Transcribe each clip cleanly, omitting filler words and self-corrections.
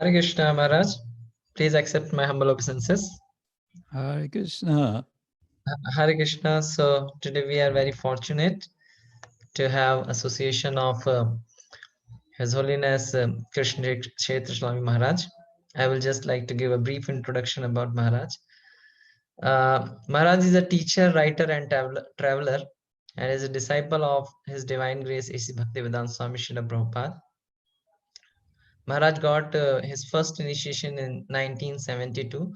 Hare Krishna Maharaj, please accept my humble obeisances. Hare Krishna. Hare Krishna. So today we are very fortunate to have association of His Holiness Krishna Kshetra Swami Maharaj. I will just like to give a brief introduction about Maharaj. Maharaj is a teacher, writer, and traveler, and is a disciple of His Divine Grace A.C. Bhaktivedanta Swami Srila Prabhupada. Maharaj got his first initiation in 1972,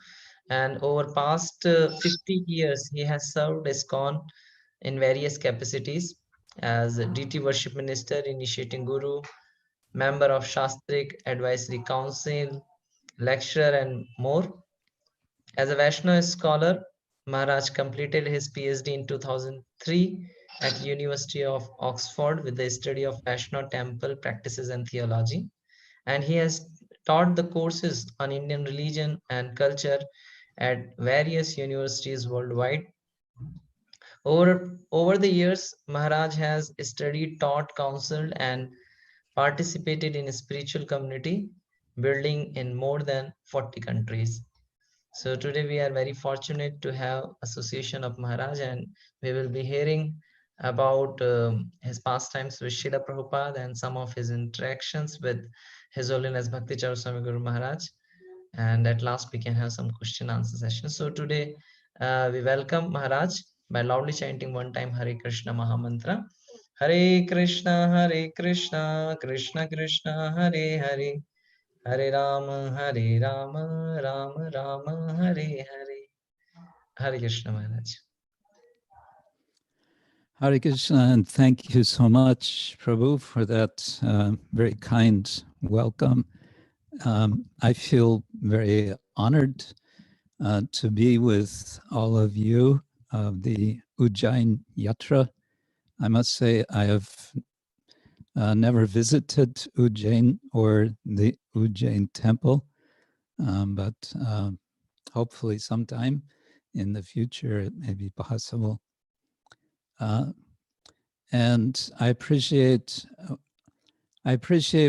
and over past 50 years he has served ISKCON in various capacities as a DT Worship Minister, Initiating Guru, member of Shastric Advisory Council, lecturer, and more. As a Vaishnava scholar, Maharaj completed his PhD in 2003 at University of Oxford with the study of Vaishnava temple practices and theology, and he has taught the courses on Indian religion and culture at various universities worldwide. Over the years, Maharaj has studied, taught, counseled, and participated in a spiritual community building in more than 40 countries. So today we are very fortunate to have association of Maharaj, and we will be hearing about his pastimes with Srila Prabhupada and some of his interactions with His Holiness Bhakti Charu Swami Guru Maharaj. And at last we can have some question answer session. So today we welcome Maharaj by loudly chanting one time Hare Krishna Maha Mantra. Hare Krishna, Krishna Krishna, Hare Hare, Hare Rama, Rama Rama, Hare Hare. Hare Krishna Maharaj. Hare Krishna, and thank you so much, Prabhu, for that very kind welcome. I feel very honored to be with all of you of the Ujjain Yatra. I must say I have never visited Ujjain or the Ujjain temple, but hopefully sometime in the future it may be possible. And I appreciate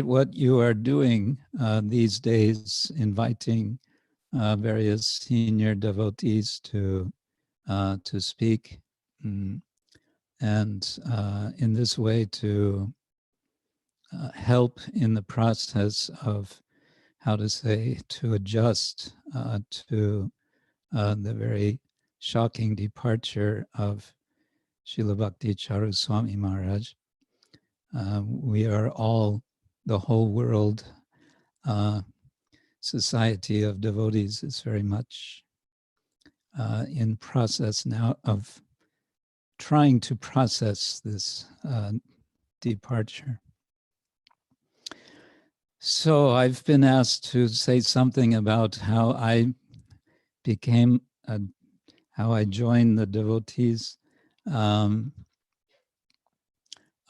what you are doing these days, inviting various senior devotees to speak, and in this way to help in the process of, to adjust to the very shocking departure of Srila Bhakti Charu Swami Maharaj. We are all, the whole world, society of devotees is very much in process now of trying to process this departure. So I've been asked to say something about how I became, how I joined the devotees.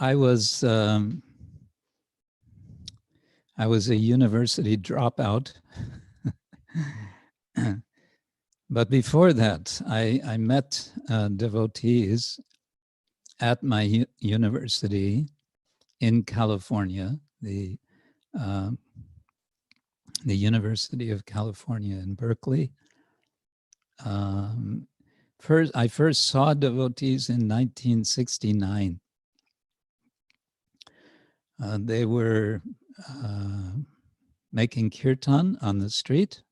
I was a university dropout, but before that, I met devotees at my university in California, the University of California in Berkeley. I first saw devotees in 1969. They were making kirtan on the street,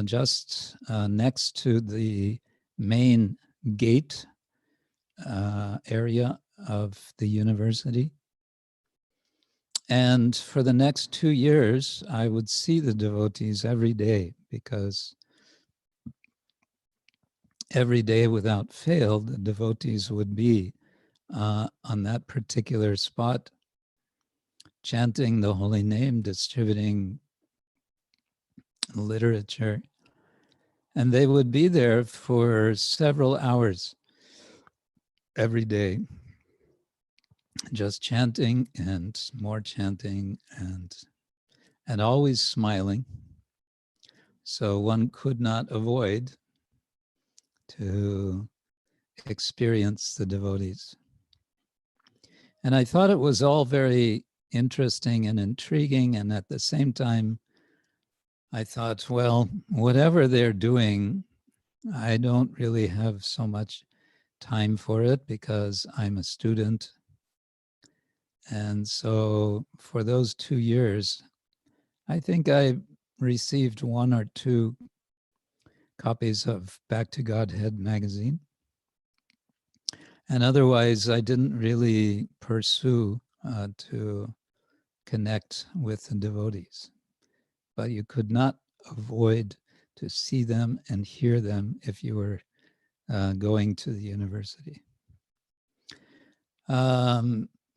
just next to the main gate area of the university. And for the next 2 years, I would see the devotees every day, because every day without fail, the devotees would be on that particular spot, chanting the holy name, distributing literature. And they would be there for several hours every day, just chanting and more chanting, and always smiling. So one could not avoid to experience the devotees. And I thought it was all very interesting and intriguing, and at the same time I thought, well, whatever they're doing, I don't really have so much time for it because I'm a student. And so for those 2 years, I think I received 1 or 2 copies of Back to Godhead magazine. And otherwise, I didn't really pursue to connect with the devotees. But you could not avoid to see them and hear them if you were going to the university.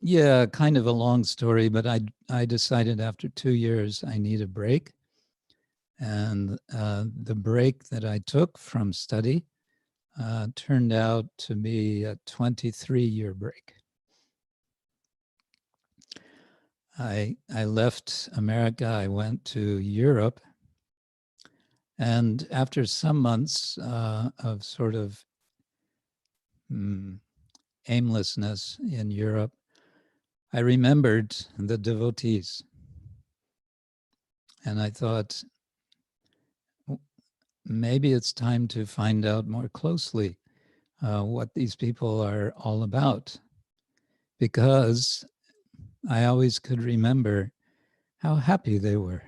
Yeah, kind of a long story, but I decided after 2 years I need a break. And the break that I took from study turned out to be a 23-year break. I left America, I went to Europe, and after some months of sort of aimlessness in Europe, I remembered the devotees. And I thought, maybe it's time to find out more closely what these people are all about, because I always could remember how happy they were.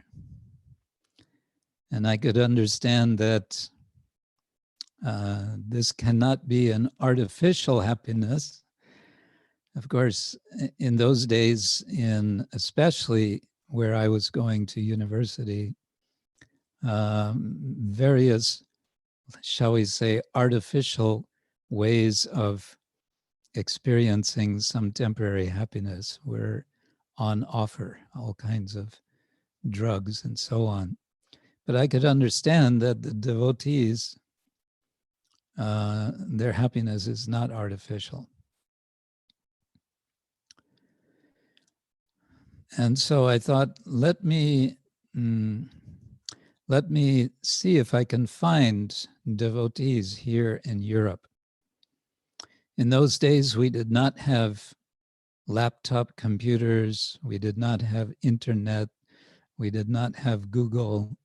And I could understand that this cannot be an artificial happiness. Of course, in those days, especially where I was going to university, various, shall we say, artificial ways of experiencing some temporary happiness were on offer, all kinds of drugs and so on. But I could understand that the devotees, their happiness is not artificial. And so I thought, let me see if I can find devotees here in Europe. In those days, we did not have laptop computers. We did not have internet. We did not have Google.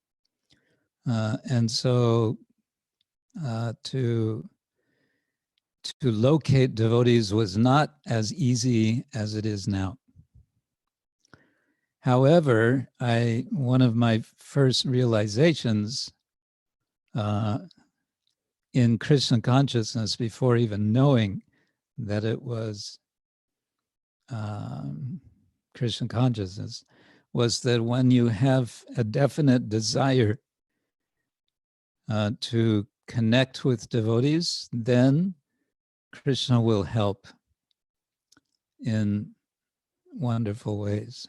And so to locate devotees was not as easy as it is now. However, one of my first realizations in Krishna consciousness, before even knowing that it was Krishna consciousness, was that when you have a definite desire to connect with devotees, then Krishna will help in wonderful ways.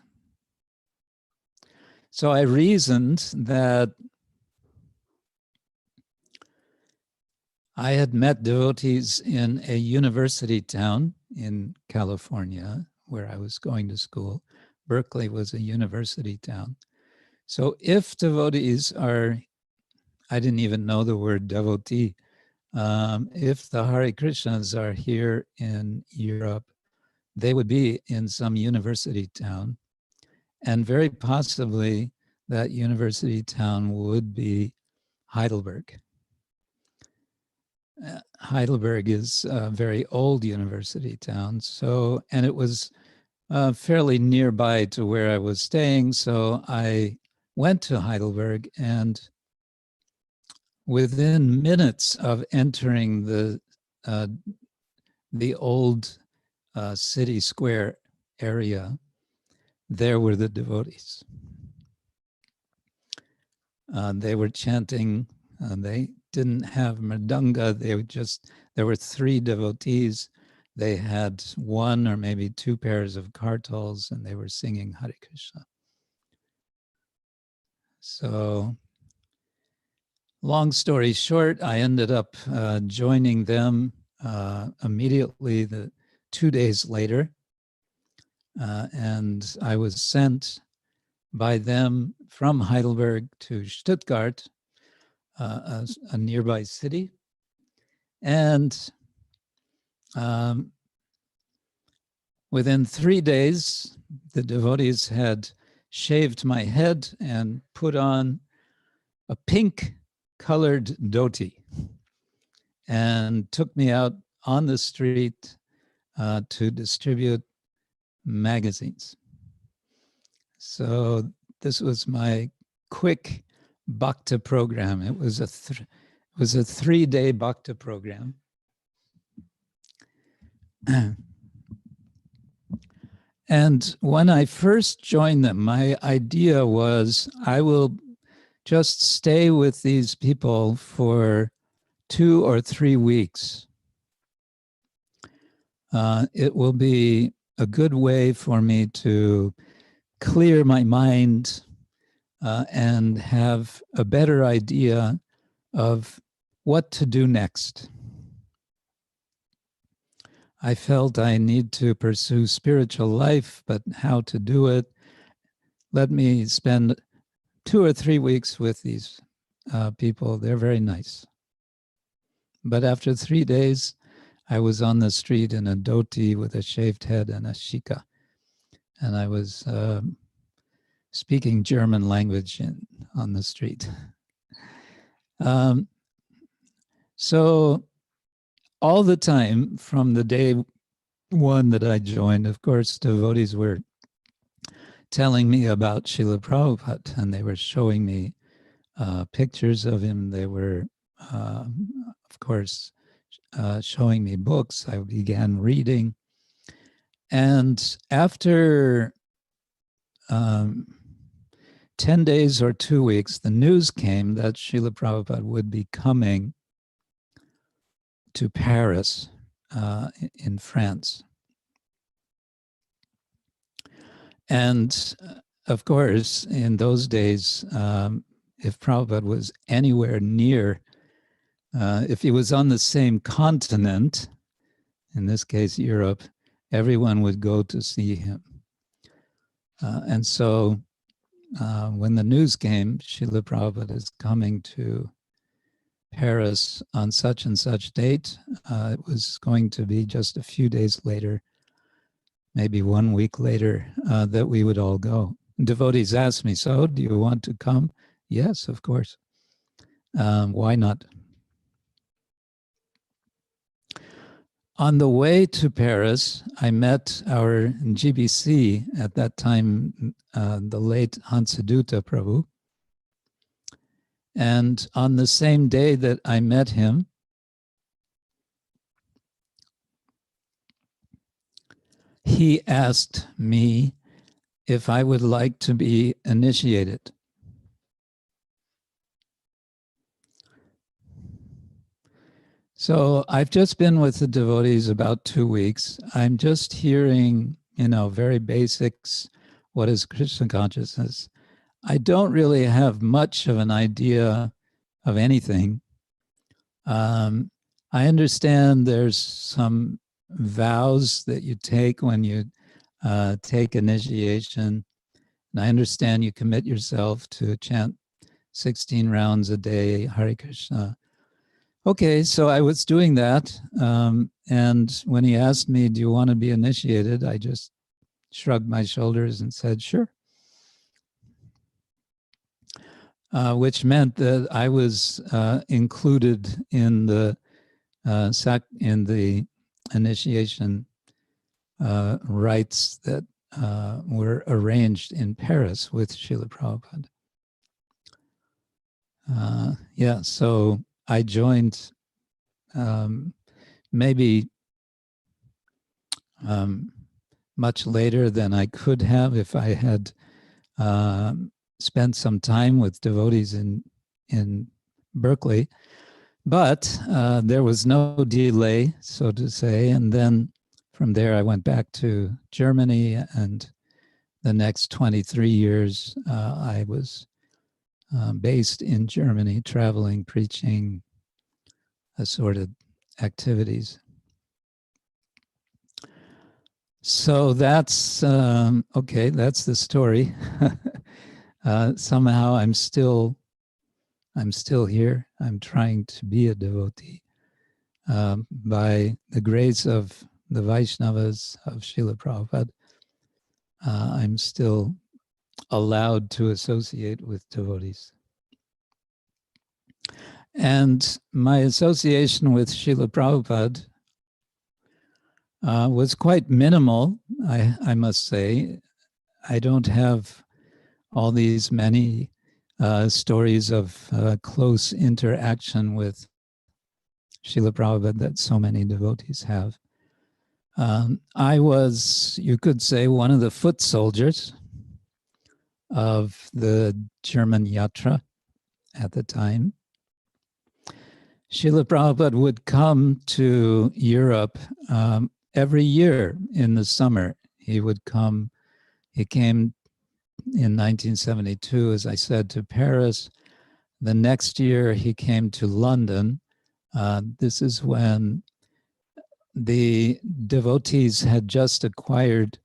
So I reasoned that I had met devotees in a university town in California where I was going to school. Berkeley was a university town. So if devotees are, I didn't even know the word devotee, if the Hare Krishnas are here in Europe, they would be in some university town. And very possibly that university town would be Heidelberg. Heidelberg is a very old university town. So, and it was fairly nearby to where I was staying. So I went to Heidelberg, and within minutes of entering the old city square area, there were the devotees. They were chanting. They didn't have mridanga. There were 3 devotees. They had 1 or maybe 2 pairs of kartals, and they were singing Hare Krishna. So, long story short, I ended up joining them immediately 2 days later. And I was sent by them from Heidelberg to Stuttgart, a nearby city. And within 3 days, the devotees had shaved my head and put on a pink-colored dhoti and took me out on the street to distribute magazines. So this was my quick bhakti program. It was a 3-day bhakti program. And when I first joined them, my idea was I will just stay with these people for 2 or 3 weeks. It will be a good way for me to clear my mind and have a better idea of what to do next. I felt I need to pursue spiritual life, but how to do it? Let me spend 2 or 3 weeks with these people. They're very nice. But after 3 days, I was on the street in a dhoti with a shaved head and a shika. And I was speaking German language on the street. So all the time from the day one that I joined, of course, devotees were telling me about Srila Prabhupada, and they were showing me pictures of him. They were, of course, showing me books. I began reading. And after 10 days or 2 weeks, the news came that Srila Prabhupada would be coming to Paris in France. And of course, in those days, if Prabhupada was anywhere near, if he was on the same continent, in this case, Europe, everyone would go to see him. And so when the news came, Srila Prabhupada is coming to Paris on such and such date, it was going to be just a few days later, maybe 1 week later, that we would all go. Devotees asked me, so do you want to come? Yes, of course. Why not? On the way to Paris, I met our GBC at that time, the late Hansaduta Prabhu. And on the same day that I met him, he asked me if I would like to be initiated. So I've just been with the devotees about 2 weeks. I'm just hearing, very basics. What is Krishna consciousness? I don't really have much of an idea of anything. I understand there's some vows that you take when you take initiation. And I understand you commit yourself to chant 16 rounds a day, Hare Krishna. Okay, so I was doing that. And when he asked me, do you want to be initiated? I just shrugged my shoulders and said, sure. Which meant that I was included in the initiation rites that were arranged in Paris with Srila Prabhupada. So I joined maybe much later than I could have if I had spent some time with devotees in Berkeley. But there was no delay, so to say. And then from there, I went back to Germany. And the next 23 years, I was based in Germany, traveling, preaching, assorted activities. So that's, okay, that's the story. Somehow I'm still here. I'm trying to be a devotee. By the grace of the Vaishnavas of Srila Prabhupada, I'm still allowed to associate with devotees. And my association with Srila Prabhupada was quite minimal, I must say. I don't have all these many stories of close interaction with Srila Prabhupada that so many devotees have. I was, you could say, one of the foot soldiers of the German Yatra at the time. Srila Prabhupada would come to Europe every year in the summer. He would come, he came in 1972, as I said, to Paris. The next year he came to London. This is when the devotees had just acquired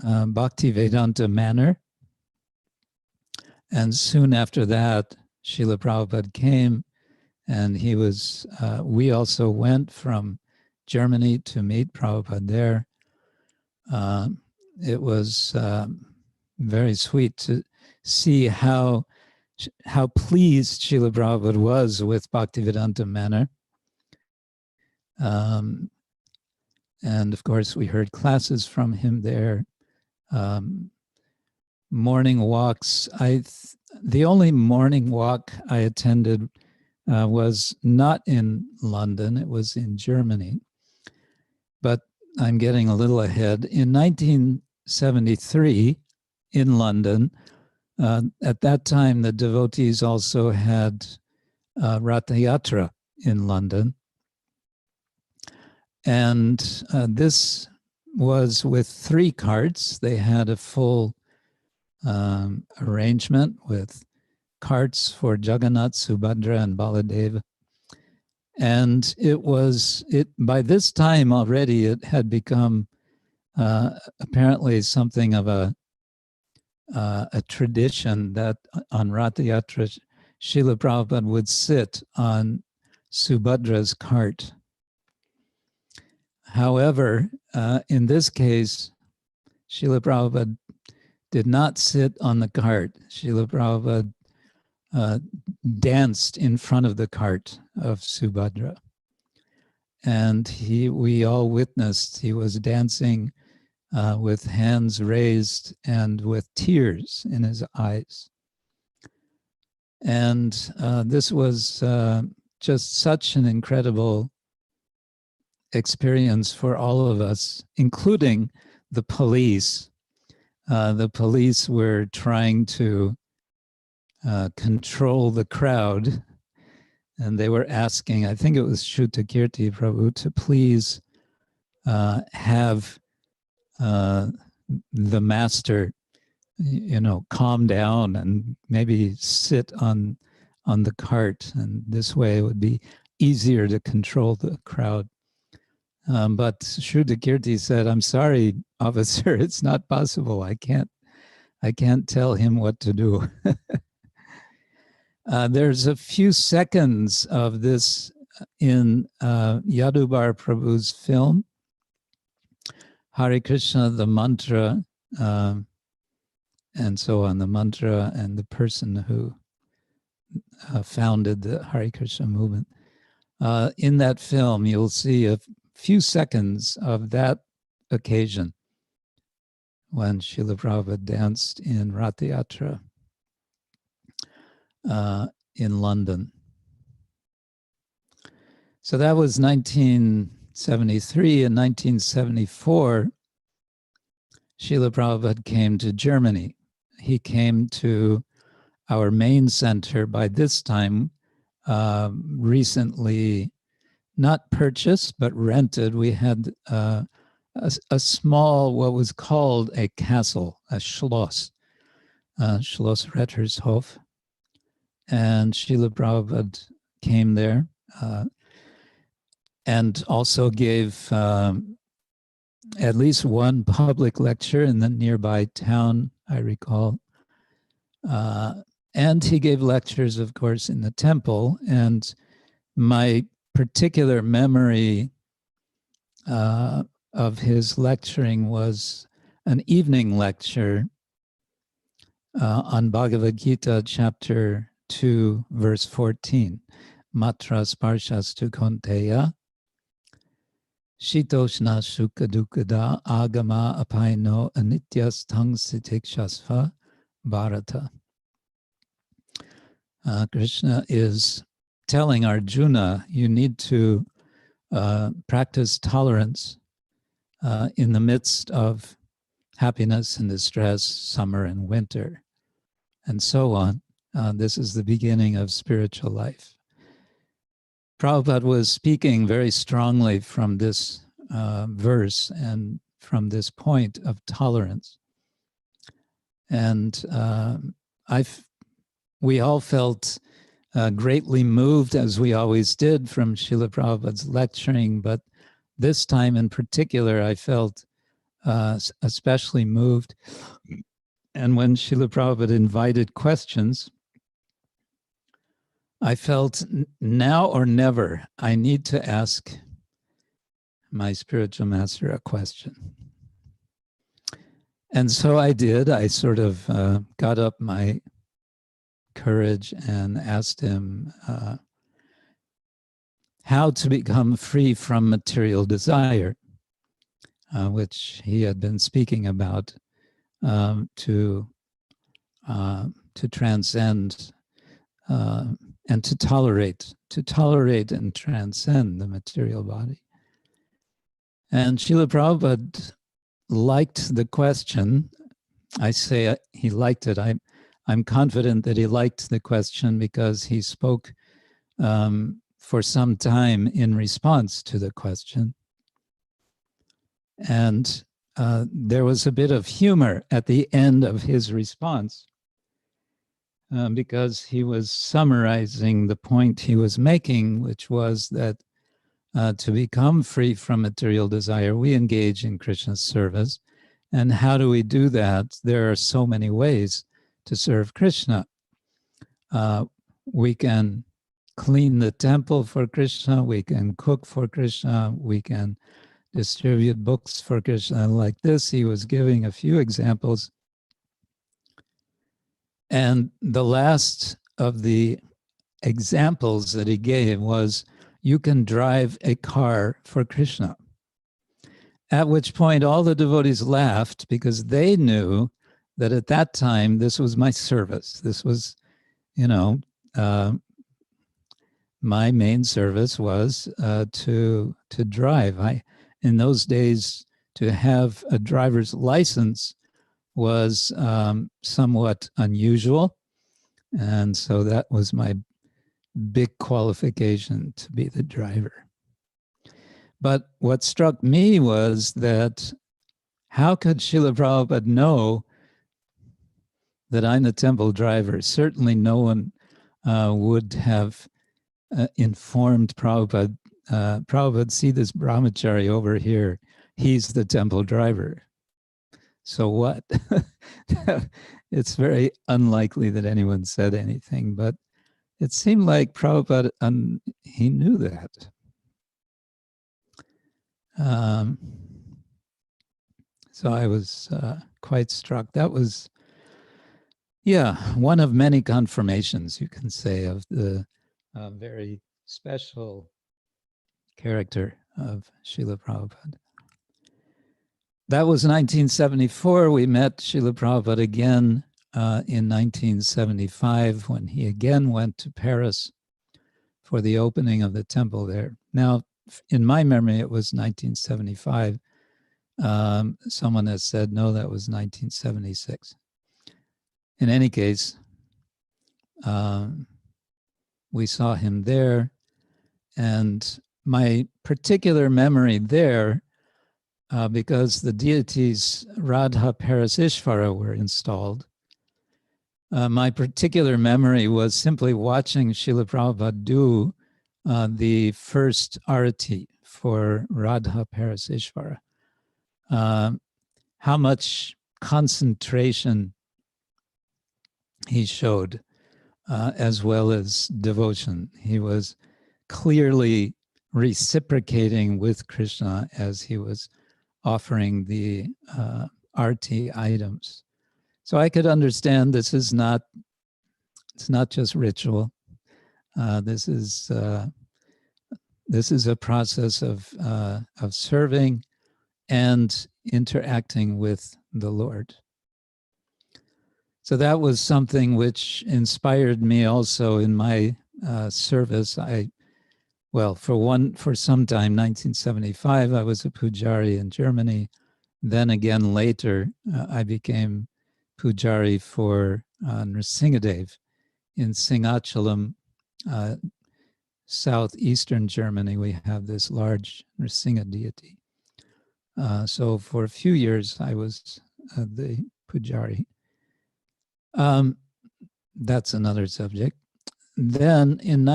Bhakti Vedanta Manor. And soon after that, Srila Prabhupada came, and he was, we also went from Germany to meet Prabhupada there. It was very sweet to see how pleased Srila Prabhupada was with Bhaktivedanta Manor. And of course, we heard classes from him there. Morning walks. The only morning walk I attended was not in London, it was in Germany. But I'm getting a little ahead. In 1973, in London, at that time, the devotees also had Ratha Yatra in London. And this was with 3 carts. They had a full arrangement with carts for Jagannath, Subhadra, and Baladeva. And by this time already, it had become apparently something of a tradition that on Ratha Yatra, Srila Prabhupada would sit on Subhadra's cart. However, in this case, Srila Prabhupada did not sit on the cart. Srila Prabhupada danced in front of the cart of Subhadra. And we all witnessed, he was dancing with hands raised and with tears in his eyes. And this was just such an incredible experience for all of us, including the police. The police were trying to control the crowd, and they were asking, I think it was Shrutakirti Prabhu, to please have the master, calm down and maybe sit on the cart, and this way it would be easier to control the crowd. But Shrutakirti said, "I'm sorry, officer, it's not possible. I can't tell him what to do." There's a few seconds of this in Yadubar Prabhu's film, Hare Krishna, the mantra, and so on, the mantra and the person who founded the Hare Krishna movement. In that film, you'll see a few seconds of that occasion when Srila Prabhupada danced in Ratha Yatra in London. So that was 1973. In 1974, Srila Prabhupada came to Germany. He came to our main center by this time, recently not purchased, but rented. We had a small, what was called a castle, a Schloss, Schloss Rettershof. And Srila Prabhupada came there and also gave at least one public lecture in the nearby town, I recall. And he gave lectures, of course, in the temple. And my particular memory of his lecturing was an evening lecture on Bhagavad Gita, chapter 2, verse 14. Matra sparshastu konteya, shitoshna sukha dukkada agama apaino anityas tang sitikshasva bharata. Krishna is telling Arjuna, you need to practice tolerance in the midst of happiness and distress, summer and winter, and so on. This is the beginning of spiritual life. Prabhupada was speaking very strongly from this verse and from this point of tolerance. And we all felt greatly moved, as we always did, from Srila Prabhupada's lecturing, but this time in particular, I felt especially moved. And when Srila Prabhupada invited questions, I felt now or never, I need to ask my spiritual master a question. And so I did. I sort of got up my courage and asked him how to become free from material desire, which he had been speaking about, to transcend and to tolerate and transcend the material body. And Srila Prabhupada liked the question. I say he liked it. I'm confident that he liked the question because he spoke for some time in response to the question. And there was a bit of humor at the end of his response because he was summarizing the point he was making, which was that to become free from material desire, we engage in Krishna's service. And how do we do that? There are so many ways to serve Krishna. We can clean the temple for Krishna, we can cook for Krishna, we can distribute books for Krishna. Like this, he was giving a few examples. And the last of the examples that he gave was, you can drive a car for Krishna. At which point all the devotees laughed because they knew that at that time, this was my service. This was, my main service was to drive. In those days, to have a driver's license was somewhat unusual. And so that was my big qualification to be the driver. But what struck me was that how could Srila Prabhupada know that I'm the temple driver? Certainly no one would have informed Prabhupada, Prabhupada, see this brahmachari over here, he's the temple driver. So what? It's very unlikely that anyone said anything, but it seemed like Prabhupada, he knew that. So I was quite struck. That was, one of many confirmations, you can say, of the very special character of Srila Prabhupada. That was 1974. We met Srila Prabhupada again in 1975 when he again went to Paris for the opening of the temple there. Now, in my memory, it was 1975. Someone has said, no, that was 1976. In any case, we saw him there. And my particular memory there, because the deities Radha Parasishvara were installed, my particular memory was simply watching Srila Prabhupada do the first arati for Radha Parasishvara. How much concentration he showed, as well as devotion. He was clearly reciprocating with Krishna as he was offering the arti items. So I could understand this is not It's not just ritual. This is a process of serving and interacting with the Lord. So that was something which inspired me also in my service. For some time, 1975, I was a pujari in Germany. Then again later, I became pujari for Nrsingadev in Singhachalam, southeastern Germany. We have this large Nrsinga deity. So for a few years, I was the pujari. That's another subject. Then in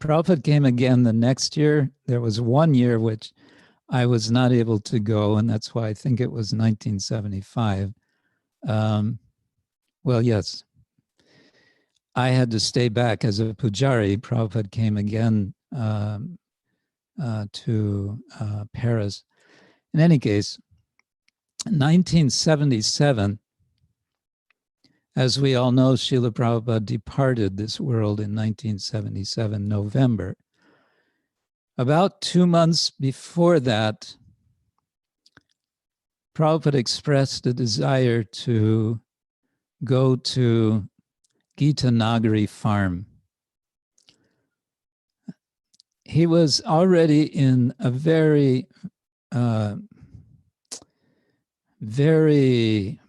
Prabhupada came again the next year. There was 1 year which I was not able to go, and that's why I think it was 1975. Yes, I had to stay back as a pujari. Prabhupada came again to Paris. In any case, 1977, as we all know, Srila Prabhupada departed this world in 1977, November. About 2 months before that, Prabhupada expressed a desire to go to Gita Nagari farm. He was already in a very, very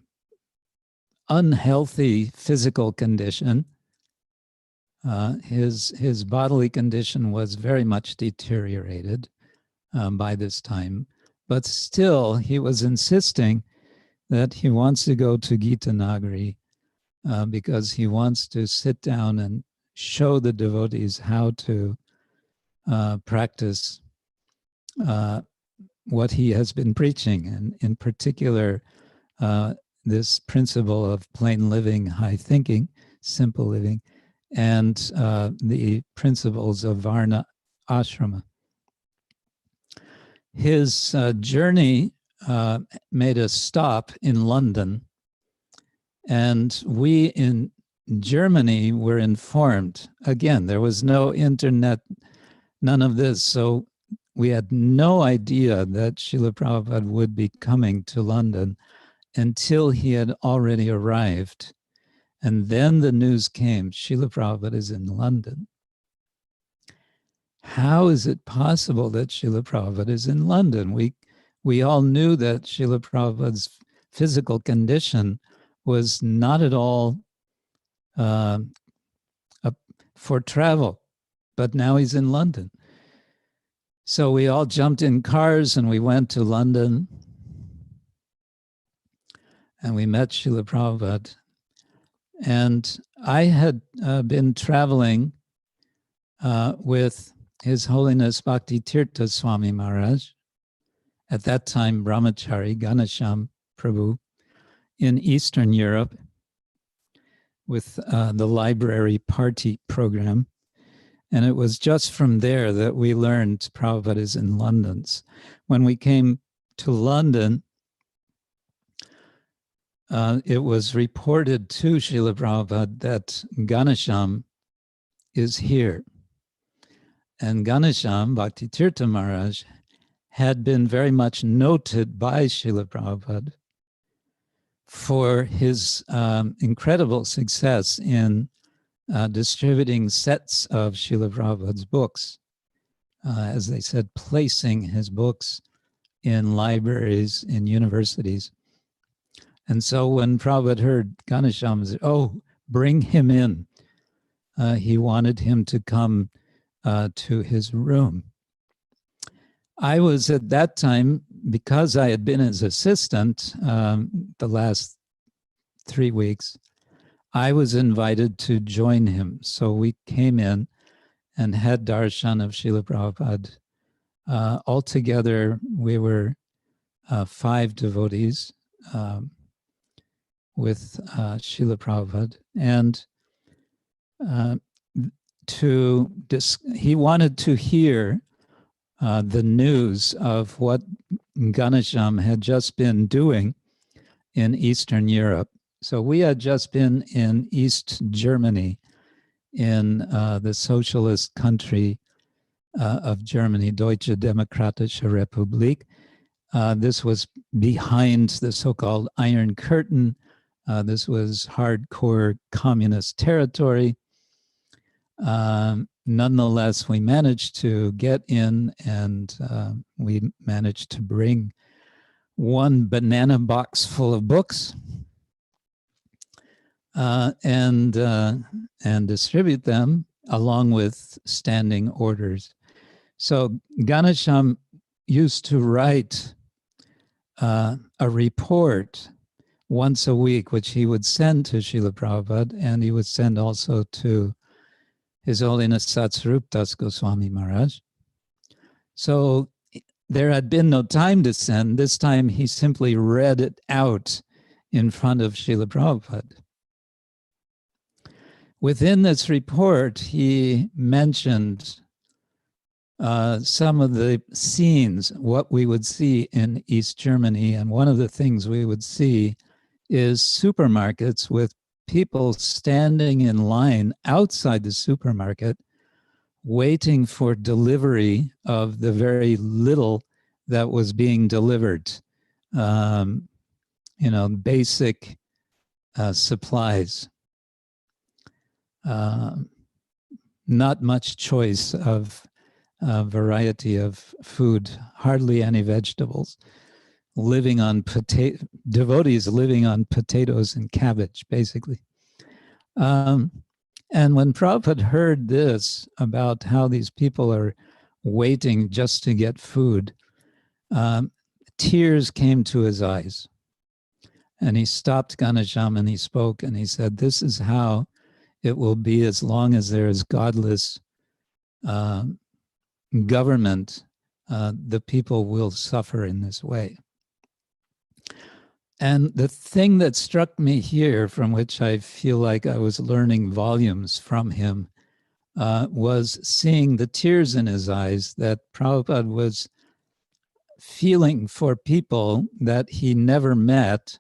unhealthy physical condition. His bodily condition was very much deteriorated by this time, but still he was insisting that he wants to go to Gita Nagari because he wants to sit down and show the devotees how to practice what he has been preaching, and in particular, this principle of plain living, high thinking, simple living, and the principles of Varna Ashrama. His journey made a stop in London, and we in Germany were informed. Again, there was no internet, none of this, so we had no idea that Srila Prabhupada would be coming to London until he had already arrived. And then the news came, Srila Prabhupada is in London. How is it possible that Srila Prabhupada is in London? We all knew that Srila Prabhupada's physical condition was not at all for travel, but now he's in London. So we all jumped in cars and we went to London and we met Srila Prabhupada. And I had been traveling with His Holiness Bhakti Charu Swami Maharaj, at that time Brahmachari, Ganesham Prabhu, in Eastern Europe with the library party program. And it was just from there that we learned Prabhupada is in London. When we came to London, it was reported to Srila Prabhupada that Ganesham is here. And Ganesham, Bhakti Tirtha Maharaj, had been very much noted by Srila Prabhupada for his incredible success in distributing sets of Srila Prabhupada's books. As they said, placing his books in libraries, in universities. And so when Prabhupada heard Ganesham said, "Oh, bring him in," he wanted him to come to his room. I was at that time, because I had been his assistant the last 3 weeks, I was invited to join him. So we came in and had darshan of Srila Prabhupada. Altogether, we were 5 devotees with Srila Prabhupada. And he wanted to hear the news of what Ganesham had just been doing in Eastern Europe. So we had just been in East Germany, in the socialist country of Germany, Deutsche Demokratische Republik. This was behind the so-called Iron Curtain. This was hardcore communist territory. Nonetheless, we managed to get in, and we managed to bring one banana box full of books and distribute them along with standing orders. So Ganesham used to write a report once a week, which he would send to Srila Prabhupada, and he would send also to His Holiness Satsvarup Das Goswami Maharaj. So there had been no time to send. This time he simply read it out in front of Srila Prabhupada. Within this report, he mentioned some of the scenes, what we would see in East Germany. And one of the things we would see is supermarkets with people standing in line outside the supermarket, waiting for delivery of the very little that was being delivered. Basic supplies. Not much choice of variety of food, hardly any vegetables. Living on devotees living on potatoes and cabbage, basically. And when Prabhupada heard this about how these people are waiting just to get food, tears came to his eyes. And he stopped Ganesham and he spoke and he said, this is how it will be as long as there is godless government. The people will suffer in this way. And the thing that struck me here, from which I feel like I was learning volumes from him, was seeing the tears in his eyes, that Prabhupada was feeling for people that he never met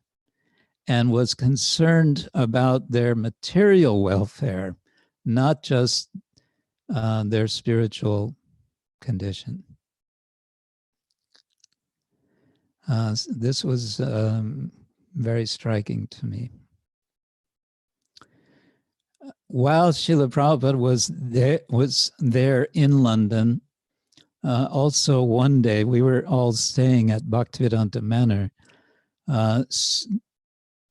and was concerned about their material welfare, not just their spiritual condition. This was very striking to me. While Srila Prabhupada was there in London, also one day we were all staying at Bhaktivedanta Manor.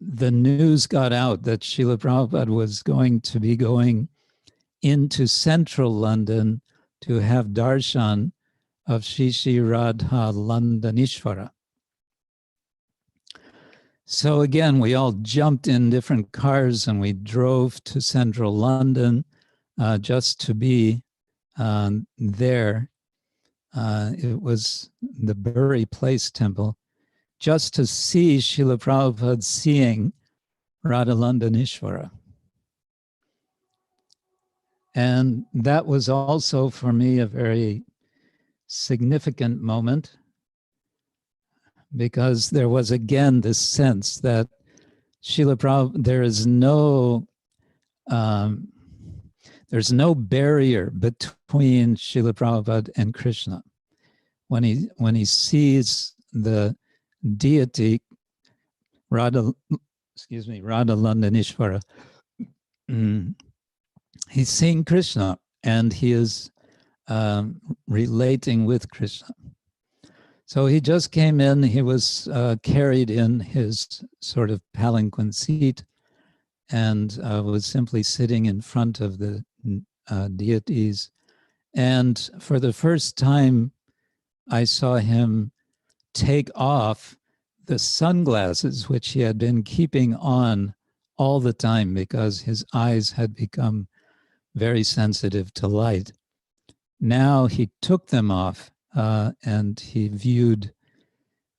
The news got out that Srila Prabhupada was going to be going into central London to have darshan of Shri Shri Radha Landanishvara. So again, we all jumped in different cars and we drove to central London just to be there. It was the Bury Place Temple, just to see Srila Prabhupada seeing Radha Landanishvara. And that was also for me a very significant moment, because there was again this sense that Srila Prabhupada, there's no barrier between Srila Prabhupada and Krishna. When he sees the deity Radha Landanishvara, he's seeing Krishna and he is relating with Krishna. So he just came in, he was carried in his sort of palanquin seat and was simply sitting in front of the deities. And for the first time, I saw him take off the sunglasses, which he had been keeping on all the time because his eyes had become very sensitive to light. Now he took them off and he viewed,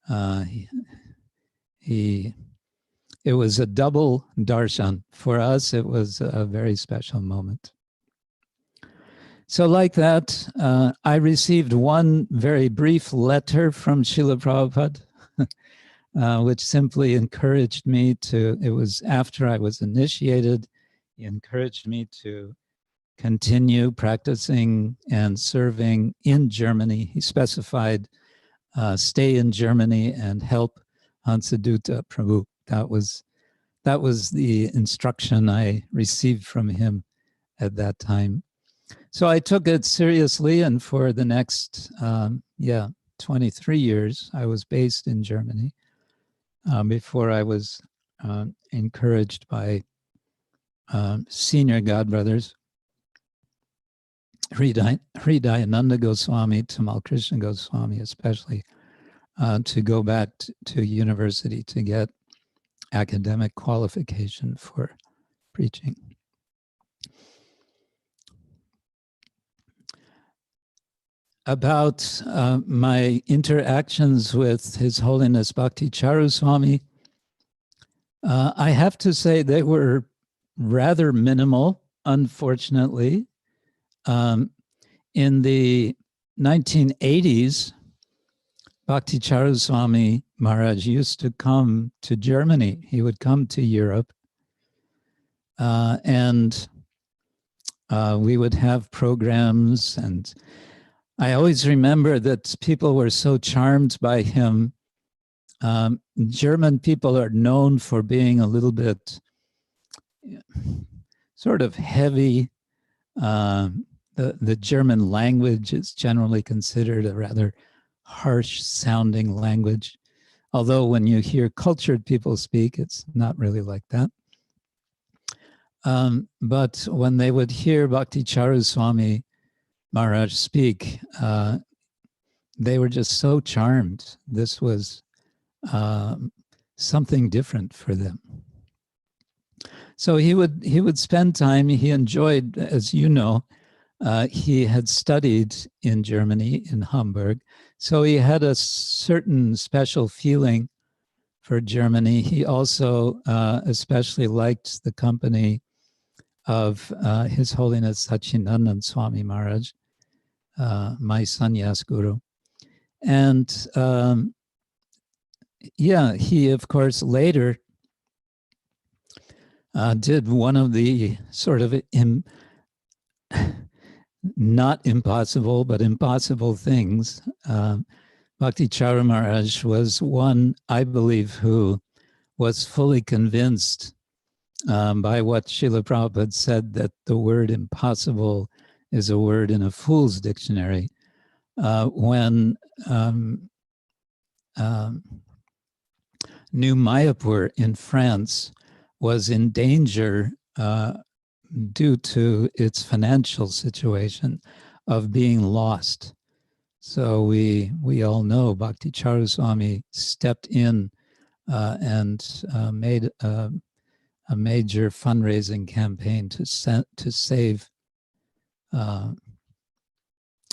it was a double darshan. For us, it was a very special moment. So like that, I received one very brief letter from Srila Prabhupada which simply encouraged me to, it was after I was initiated, he encouraged me to continue practicing and serving in Germany. He specified stay in Germany and help Hansadutta Prabhu. That was the instruction I received from him at that time. So I took it seriously, and for the next 23 years, I was based in Germany before I was encouraged by senior godbrothers, Hridayananda Goswami, Tamal Krishna Goswami especially, to go back to university to get academic qualification for preaching. About my interactions with His Holiness Bhakti Charu Swami, I have to say they were rather minimal, unfortunately. In the 1980s, Bhakti Charu Swami Maharaj used to come to Germany. He would come to Europe, and we would have programs. And I always remember that people were so charmed by him. German people are known for being a little bit sort of heavy. The German language is generally considered a rather harsh sounding language. Although when you hear cultured people speak, it's not really like that. But when they would hear Bhakti Charu Swami Maharaj speak, they were just so charmed. This was something different for them. So he would spend time. He enjoyed, as you know, he had studied in Germany, in Hamburg. So he had a certain special feeling for Germany. He also especially liked the company of His Holiness Sachinandan Swami Maharaj, my sannyas guru. And he, of course, later did one of the sort of not impossible, but impossible things. Bhakti Charu Maharaj was one, I believe, who was fully convinced by what Srila Prabhupada said, that the word impossible is a word in a fool's dictionary. When New Mayapur in France was in danger due to its financial situation of being lost. So we all know Bhakti Charu Swami stepped in and made a major fundraising campaign to save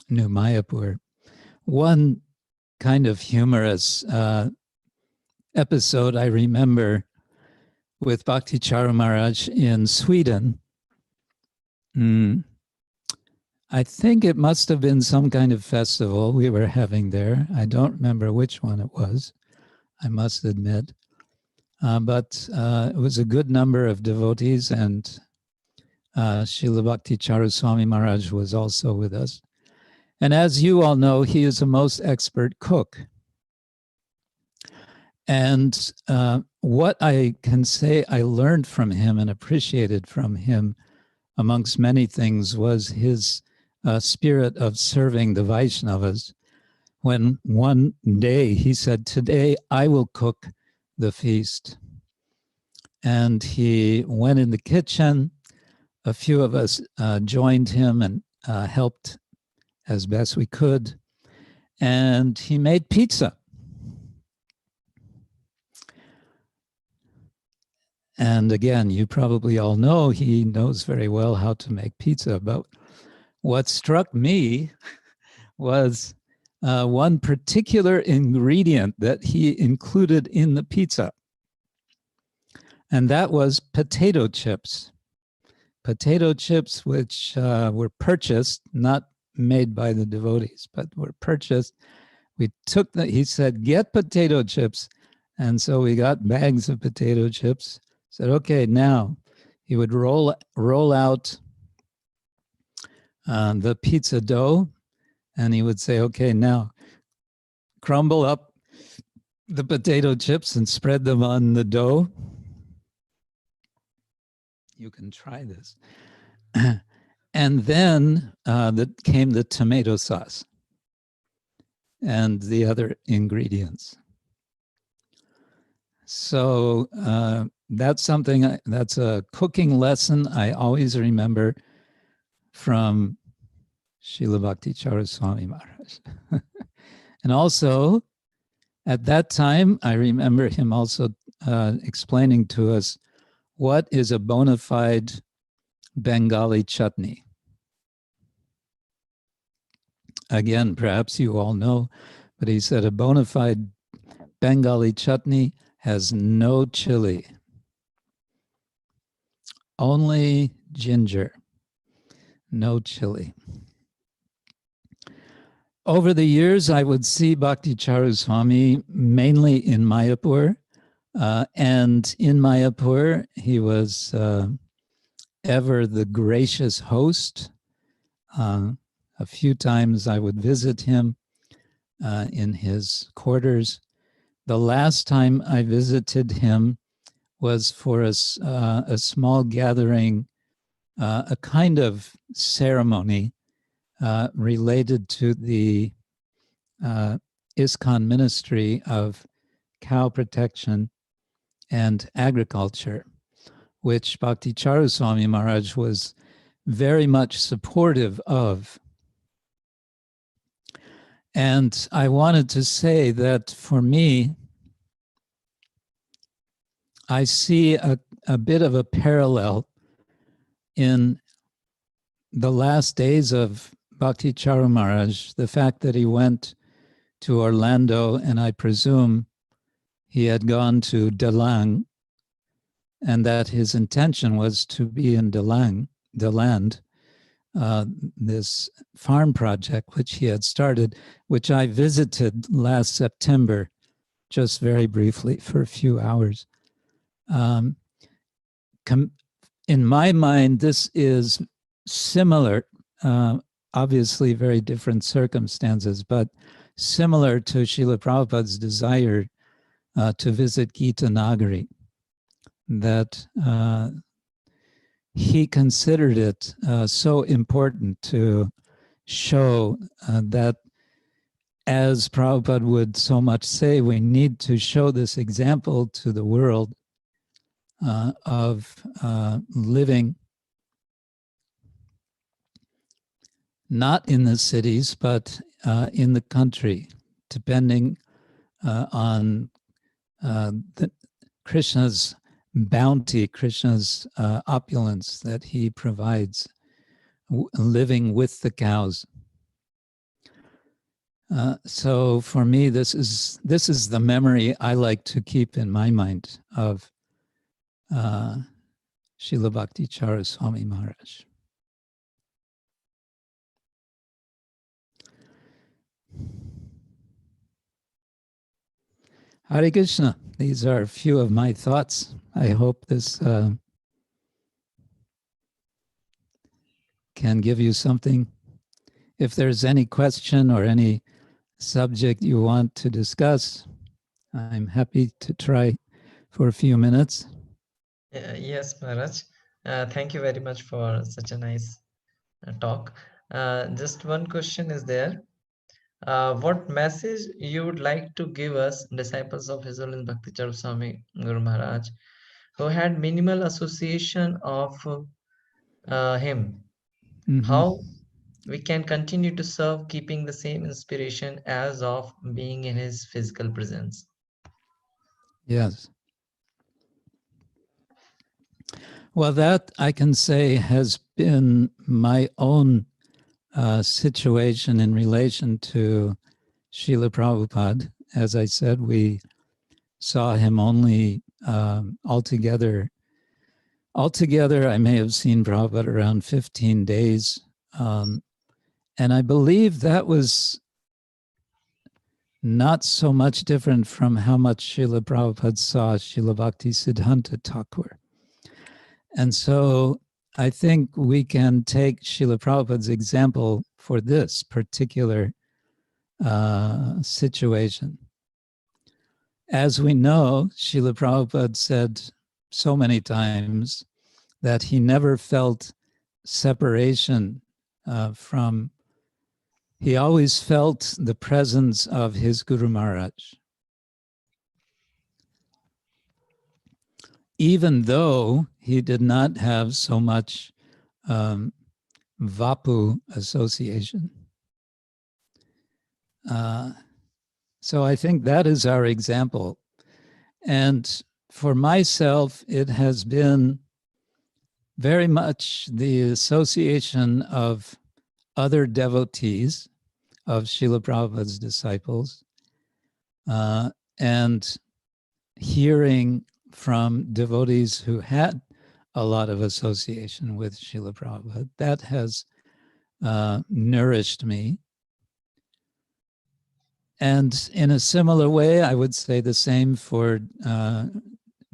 New Mayapur. One kind of humorous episode I remember with Bhakti Charu Maharaj in Sweden. I think it must have been some kind of festival we were having there. I don't remember which one it was, I must admit. But it was a good number of devotees, and Srila Bhakti Charu Swami Maharaj was also with us. And as you all know, he is a most expert cook. And what I can say I learned from him and appreciated from him, amongst many things, was his spirit of serving the Vaishnavas. When one day he said, "Today I will cook the feast." And he went in the kitchen. A few of us joined him and helped as best we could. And he made pizza. And again, you probably all know he knows very well how to make pizza. But what struck me was one particular ingredient that he included in the pizza. And that was potato chips. Potato chips which were purchased, not made by the devotees, but were purchased. We took he said, "Get potato chips And so we got bags of potato chips. Said, okay, now he would roll out the pizza dough, and he would say, okay, now crumble up the potato chips and spread them on the dough. You can try this. And then came the tomato sauce and the other ingredients. So that's that's a cooking lesson I always remember from Srila Bhakti Charu Swami Maharaj. And also, at that time, I remember him also explaining to us what is a bona fide Bengali chutney. Again, perhaps you all know, but he said a bona fide Bengali chutney has no chili, only ginger, no chili. Over the years, I would see Bhakti Charu Swami mainly in Mayapur. And in Mayapur, he was ever the gracious host. A few times I would visit him in his quarters. The last time I visited him was for a small gathering, a kind of ceremony related to the ISKCON ministry of cow protection and agriculture, which Bhakti Charu Swami Maharaj was very much supportive of. And I wanted to say that for me, I see a bit of a parallel in the last days of Bhakti Charu Maharaj, the fact that he went to Orlando, and I presume he had gone to Dalang, and that his intention was to be in Dalang, this farm project which he had started, which I visited last September, just very briefly for a few hours. In my mind, this is similar, obviously very different circumstances, but similar to Srila Prabhupada's desire to visit Gita Nagari, that he considered it so important to show that, as Prabhupada would so much say, we need to show this example to the world of living not in the cities, but in the country, depending on Krishna's bounty, Krishna's opulence that he provides, living with the cows. So for me, this is the memory I like to keep in my mind of Srila Bhakti Charu Swami Maharaj. Hare Krishna. These are a few of my thoughts. I hope this can give you something. If there's any question or any subject you want to discuss, I'm happy to try for a few minutes. Yes, Maharaj. Thank you very much for such a nice talk. Just one question is there. What message you would like to give us, disciples of His Holiness Bhakti Charu Swami Guru Maharaj, who had minimal association of him? How we can continue to serve, keeping the same inspiration as of being in his physical presence? Yes. Well, that I can say has been my own situation in relation to Srila Prabhupada. As I said, we saw him only altogether, I may have seen Prabhupada around 15 days. And I believe that was not so much different from how much Srila Prabhupada saw Srila Bhakti Siddhanta Thakur. And so I think we can take Srila Prabhupada's example for this particular situation. As we know, Srila Prabhupada said so many times that he never felt separation from, he always felt the presence of his Guru Maharaj. Even though he did not have so much Vapu association. So I think that is our example. And for myself, it has been very much the association of other devotees of Srila Prabhupada's disciples and hearing from devotees who had a lot of association with Srila Prabhupada. That has nourished me. And in a similar way, I would say the same for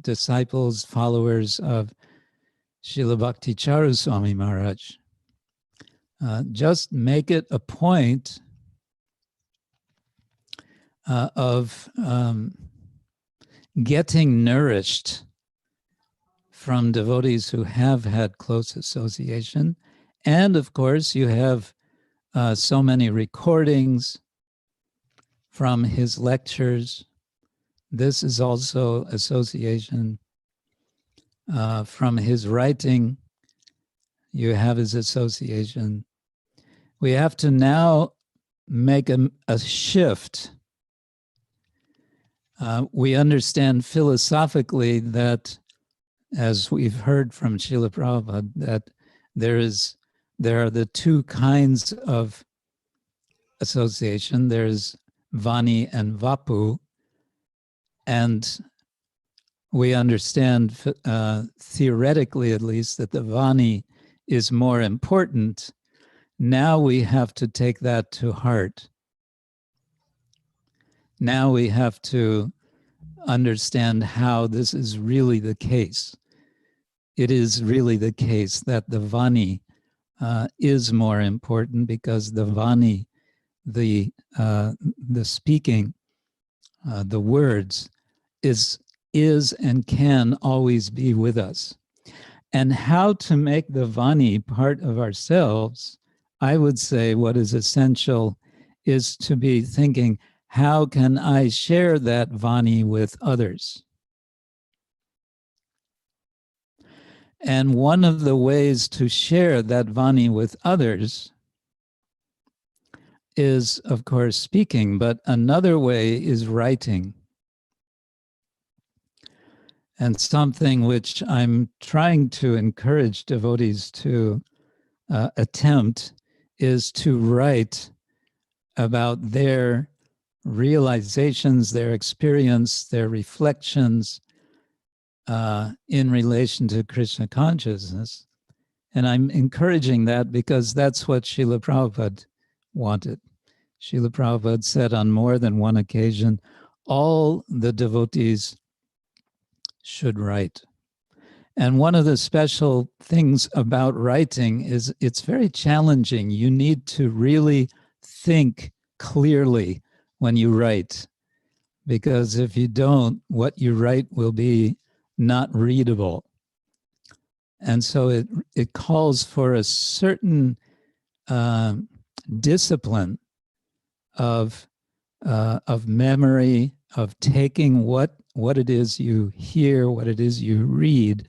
disciples, followers of Srila Bhakti Charu Swami Maharaj. Just make it a point of getting nourished from devotees who have had close association. And of course, you have so many recordings from his lectures. This is also association. From his writing, you have his association. We have to now make a shift. We understand philosophically that, as we've heard from Srila Prabhupada, that there are the two kinds of association. There's Vani and Vapu, and we understand theoretically at least that the Vani is more important. Now we have to take that to heart. Now we have to understand how this is really the case. It is really the case that the Vani is more important, because the Vani, the speaking, the words, is and can always be with us. And how to make the Vani part of ourselves, I would say what is essential is to be thinking, how can I share that Vani with others? And one of the ways to share that Vani with others is, of course, speaking, but another way is writing. And something which I'm trying to encourage devotees to attempt is to write about their realizations, their experience, their reflections in relation to Krishna consciousness. And I'm encouraging that because that's what Srila Prabhupada wanted. Srila Prabhupada said on more than one occasion, all the devotees should write. And one of the special things about writing is it's very challenging. You need to really think clearly when you write, because if you don't, what you write will be not readable. And so it calls for a certain discipline of memory, of taking what it is you hear, what it is you read,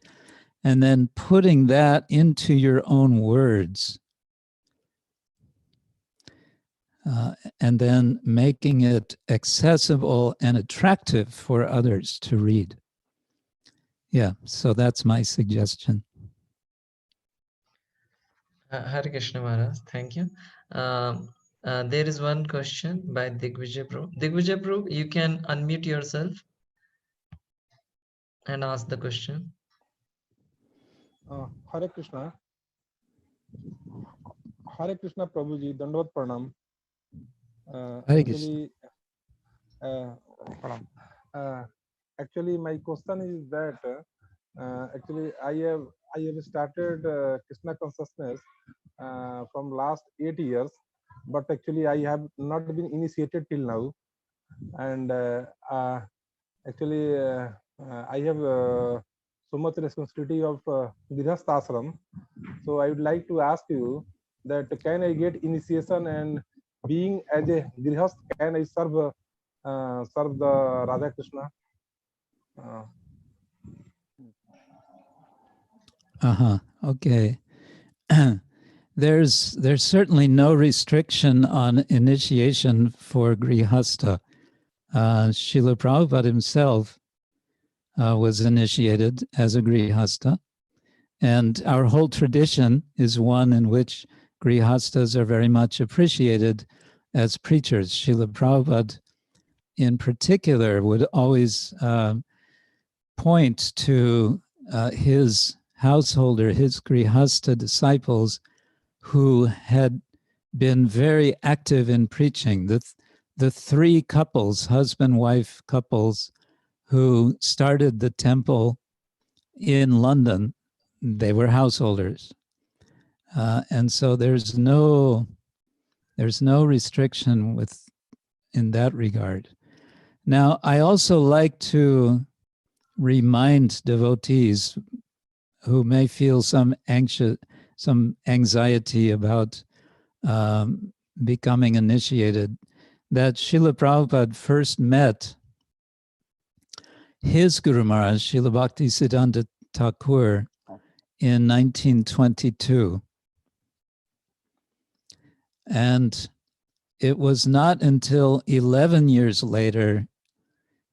and then putting that into your own words. And then making it accessible and attractive for others to read. Yeah, so that's my suggestion. Hare Krishna Maharaj, thank you. There is one question by Digvijay Bro. Digvijay Bro, you can unmute yourself and ask the question. Hare Krishna. Hare Krishna Prabhuji, Dandavad Pranam. Hare Krishna. Pardon. Actually, my question is that actually I have started Krishna consciousness from last 8 years, but actually I have not been initiated till now, and actually I have so much responsibility of Grihastha ashram. So I would like to ask you that can I get initiation, and being as a Grihast, can I serve the Radha Krishna? Uh, Okay. There's certainly no restriction on initiation for Grihastha. Srila Prabhupada himself was initiated as a Grihastha, and our whole tradition is one in which Grihasthas are very much appreciated as preachers. Srila Prabhupada in particular would always point to his householder, his Grihastha disciples, who had been very active in preaching. The three couples, husband-wife couples, who started the temple in London, they were householders. And so there's no restriction in that regard. Now, I also like to remind devotees who may feel some anxiety about becoming initiated, that Srila Prabhupada first met his Guru Maharaj, Srila Bhakti Siddhanta Thakur, in 1922. And it was not until 11 years later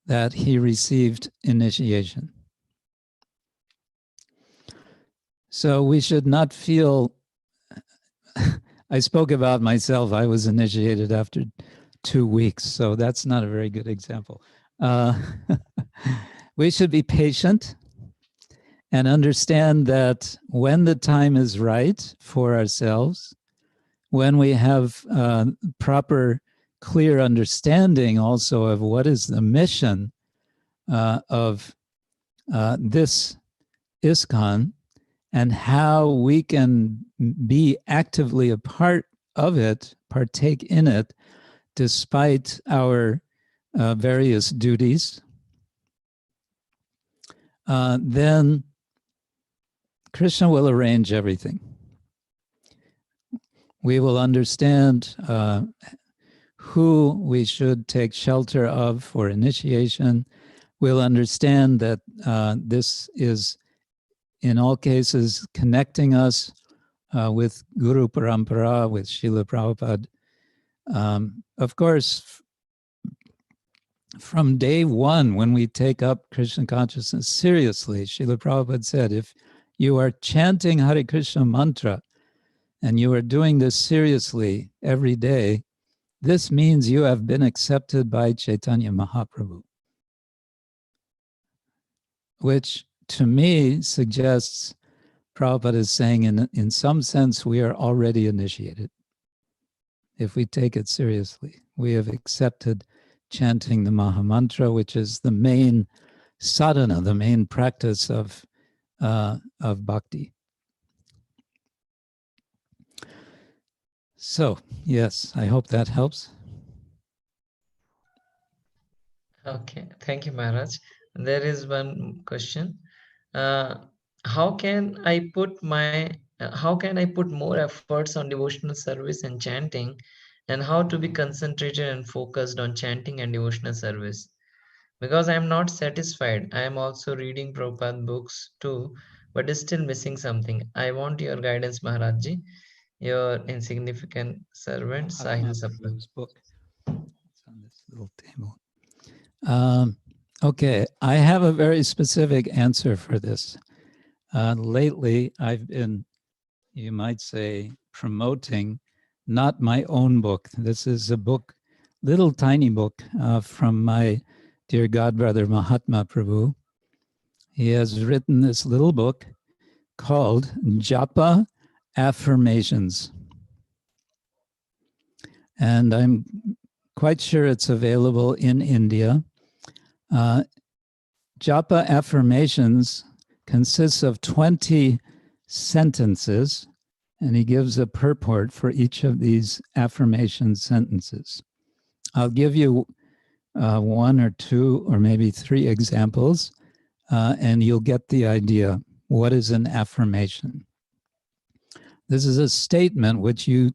that he received initiation. So we should not feel, I spoke about myself, I was initiated after 2 weeks, so that's not a very good example. We should be patient and understand that when the time is right for ourselves, when we have proper, clear understanding also of what is the mission of this ISKCON, and how we can be actively a part of it, partake in it, despite our various duties, then Krishna will arrange everything. We will understand who we should take shelter of for initiation. We'll understand that this is, in all cases, connecting us with Guru Parampara, with Srila Prabhupada. Of course, from day one, when we take up Krishna consciousness seriously, Srila Prabhupada said, if you are chanting Hare Krishna mantra and you are doing this seriously every day, this means you have been accepted by Chaitanya Mahaprabhu, which to me suggests Prabhupada is saying in some sense we are already initiated. If we take it seriously, we have accepted chanting the Maha Mantra, which is the main sadhana, the main practice of bhakti. So, yes, I hope that helps. Okay, thank you, Maharaj. There is one question. How can I put more efforts on devotional service and chanting, and how to be concentrated and focused on chanting and devotional service? Because I am not satisfied. I am also reading Prabhupada books too, but is still missing something. I want your guidance, Maharajji. Your insignificant servant, I'll have Sahil Sapna. Prabhu's book. It's on this little table. Okay, I have a very specific answer for this. Lately, I've been, you might say, promoting not my own book. This is a book, little tiny book from my dear godbrother Mahatma Prabhu. He has written this little book called Japa Affirmations. And I'm quite sure it's available in India. Japa affirmations consists of 20 sentences, and he gives a purport for each of these affirmation sentences. I'll give you one or two or maybe three examples, and you'll get the idea. What is an affirmation? This is a statement which you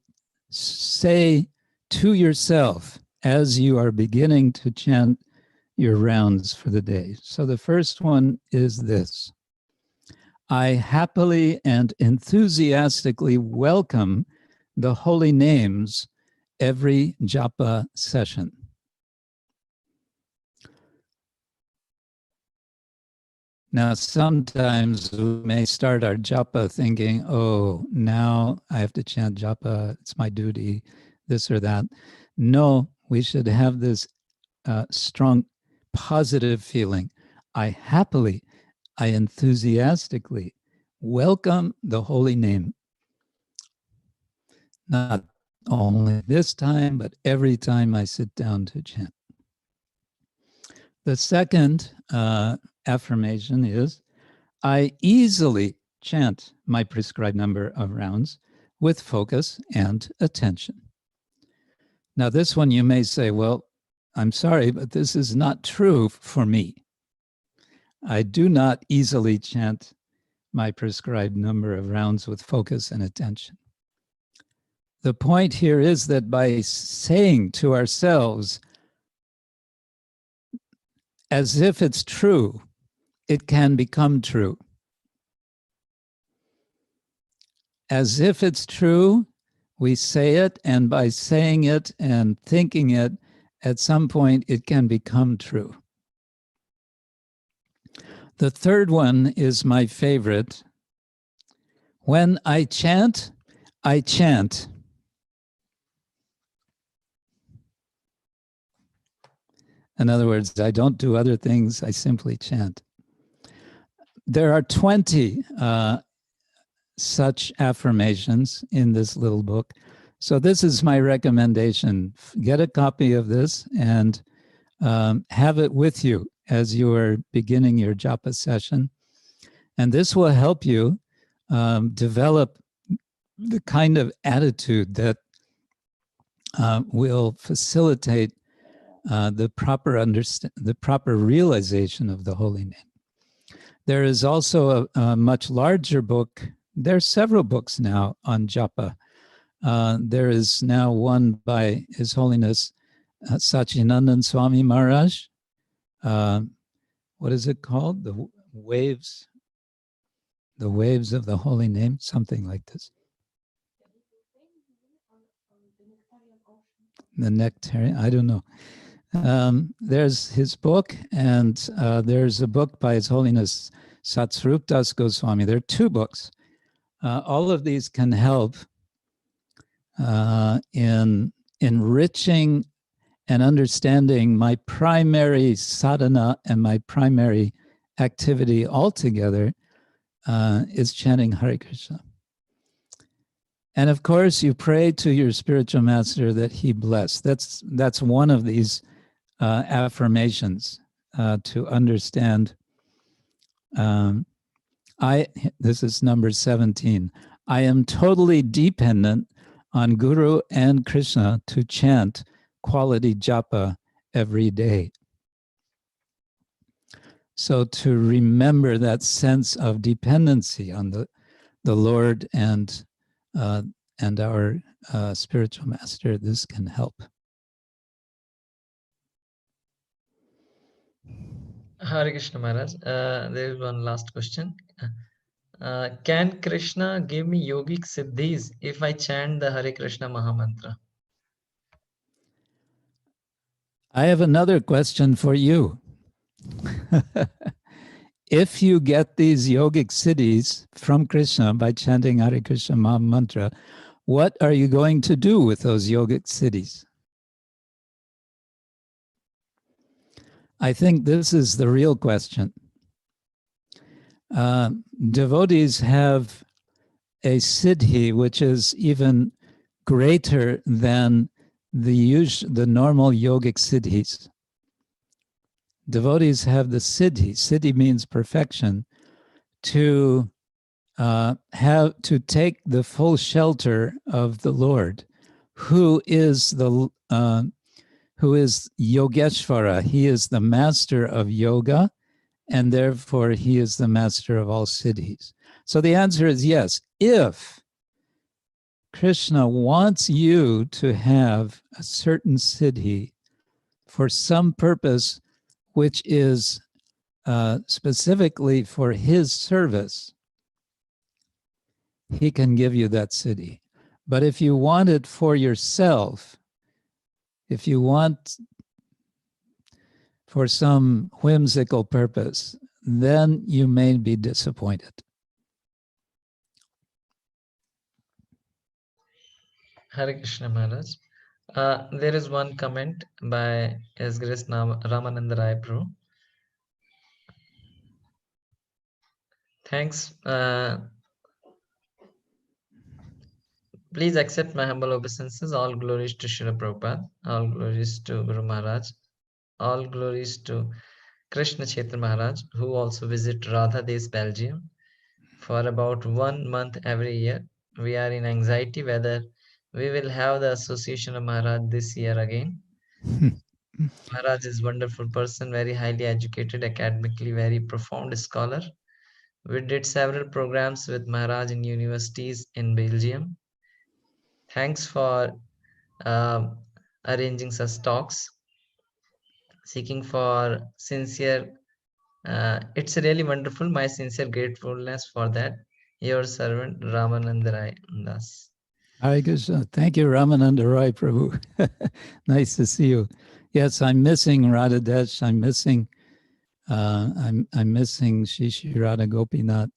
say to yourself as you are beginning to chant your rounds for the day. So the first one is this: I happily and enthusiastically welcome the holy names every japa session. Now, sometimes we may start our japa thinking, oh, now I have to chant japa, it's my duty, this or that. No, we should have this strong positive feeling. I happily, I enthusiastically welcome the holy name. Not only this time, but every time I sit down to chant. The second affirmation is, I easily chant my prescribed number of rounds with focus and attention. Now, this one you may say, well, I'm sorry, but this is not true for me. I do not easily chant my prescribed number of rounds with focus and attention. The point here is that by saying to ourselves, as if it's true, it can become true. As if it's true, we say it, and by saying it and thinking it, at some point it can become true. The third one is my favorite. When I chant, I chant. In other words, I don't do other things, I simply chant. There are 20 such affirmations in this little book. So this is my recommendation. Get a copy of this and have it with you as you are beginning your japa session. And this will help you develop the kind of attitude that will facilitate the proper realization of the holy name. There is also a much larger book. There are several books now on japa. There is now one by His Holiness Sachinandan Swami Maharaj. What is it called? The Waves of the Holy Name, something like this. The Nectarian, I don't know. There's his book, and there's a book by His Holiness Satsvarup Das Goswami. There are two books. All of these can help in enriching and understanding my primary sadhana, and my primary activity altogether is chanting Hare Krishna. And of course, you pray to your spiritual master that he bless. That's one of these affirmations to understand. This is number 17. I am totally dependent on Guru and Krishna to chant quality japa every day. So to remember that sense of dependency on the Lord and our spiritual master, this can help. Hare Krishna Maharaj. There is one last question. Can Krishna give me yogic siddhis if I chant the Hare Krishna Mahamantra? I have another question for you. If you get these yogic cities from Krishna by chanting Hare Krishna Mahamantra, what are you going to do with those yogic cities? I think this is the real question. Devotees have a siddhi which is even greater than the normal yogic cities. Devotees have the siddhi. Siddhi means perfection. To take the full shelter of the Lord, who is Yogeshvara. He is the master of yoga, and therefore he is the master of all siddhis. So the answer is yes. If Krishna wants you to have a certain siddhi for some purpose, which is specifically for his service, he can give you that siddhi. But if you want it for yourself, if you want for some whimsical purpose, then you may be disappointed. Hare Krishna Maharaj. There is one comment by His Grace Ramananda Rai Prabhu. Thanks. Please accept my humble obeisances. All glories to Srila Prabhupada. All glories to Guru Maharaj. All glories to Krishna Kshetra Maharaj, who also visit Radha Des, Belgium, for about 1 month every year. We are in anxiety whether we will have the association of Maharaj this year again. Maharaj is a wonderful person, very highly educated, academically very profound scholar. We did several programs with Maharaj in universities in Belgium. Thanks for arranging such talks, seeking for sincere. It's really wonderful. My sincere gratefulness for that. Your servant Ramananda Rai Das. Hare Krishna. Thank you, Ramananda Rai Prabhu. Nice to see you. Yes, I'm missing Radha Desh. I'm missing Shishi Radha Gopinath,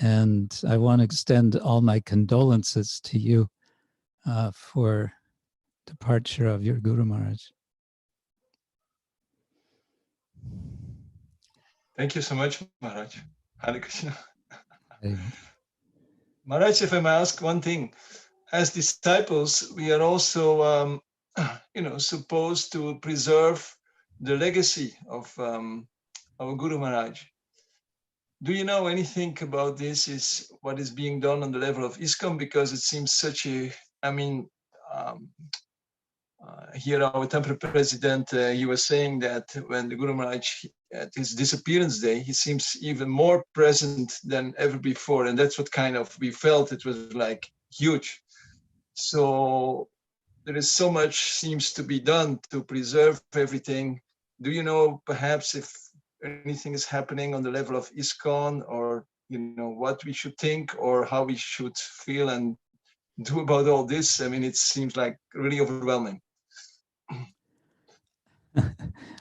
and I want to extend all my condolences to you for departure of your Guru Maharaj. Thank you so much, Maharaj. Hare Krishna. Hey. Maharaj, if I may ask one thing, as disciples, we are also, supposed to preserve the legacy of our Guru Maharaj. Do you know anything about this? Is what is being done on the level of ISKCON? Because it seems such a, here our temple president, he was saying that when the Guru Maharaj, at his disappearance day, he seems even more present than ever before. And that's what kind of, we felt it was like huge. So there is so much seems to be done to preserve everything. Do you know perhaps if anything is happening on the level of ISKCON, or, what we should think or how we should feel and do about all this? I mean, it seems like really overwhelming.